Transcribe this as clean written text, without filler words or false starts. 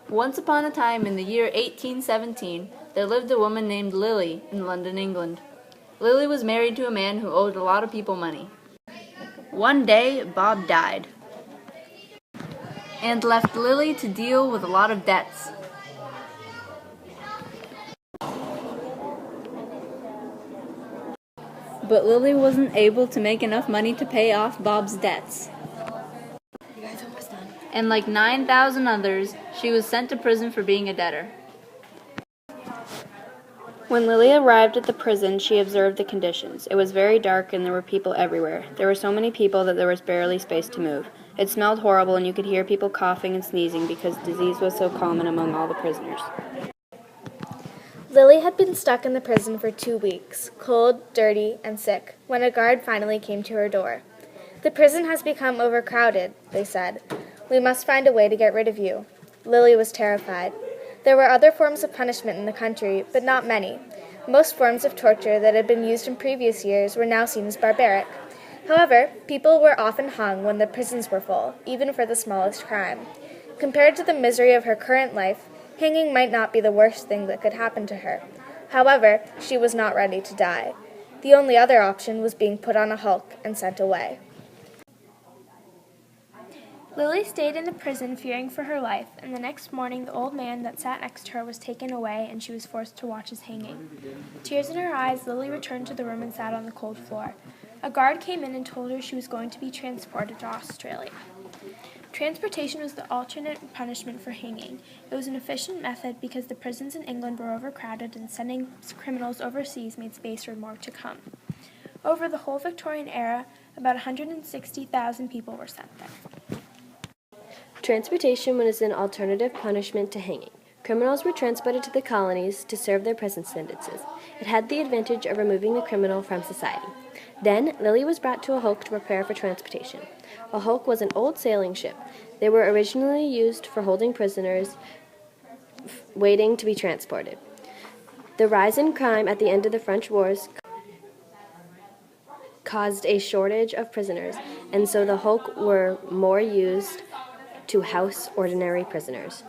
Once upon a time in the year 1817, there lived a woman named Lily in London, England. Lily was married to a man who owed a lot of people money. One day, Bob died and left Lily to deal with a lot of debts. But Lily wasn't able to make enough money to pay off Bob's debts. And like 9,000 others, she was sent to prison for being a debtor. When Lily arrived at the prison, she observed the conditions. It was very dark and there were people everywhere. There were so many people that there was barely space to move. It smelled horrible and you could hear people coughing and sneezing because disease was so common among all the prisoners. Lily had been stuck in the prison for 2 weeks, cold, dirty, and sick, when a guard finally came to her door. "The prison has become overcrowded," they said. "We must find a way to get rid of you." Lily was terrified. There were other forms of punishment in the country, but not many. Most forms of torture that had been used in previous years were now seen as barbaric. However, people were often hung when the prisons were full, even for the smallest crime. Compared to the misery of her current life, hanging might not be the worst thing that could happen to her. However, she was not ready to die. The only other option was being put on a hulk and sent away. Lily stayed in the prison fearing for her life, and the next morning the old man that sat next to her was taken away and she was forced to watch his hanging. Tears in her eyes, Lily returned to the room and sat on the cold floor. A guard came in and told her she was going to be transported to Australia. Transportation was the alternate punishment for hanging. It was an efficient method because the prisons in England were overcrowded and sending criminals overseas made space for more to come. Over the whole Victorian era, about 160,000 people were sent there. Transportation was an alternative punishment to hanging. Criminals were transported to the colonies to serve their prison sentences. It had the advantage of removing the criminal from society. Then, Lily was brought to a hulk to prepare for transportation. A hulk was an old sailing ship. They were originally used for holding prisoners waiting to be transported. The rise in crime at the end of the French wars caused a shortage of prisoners, and so the hulk were more used to house ordinary prisoners.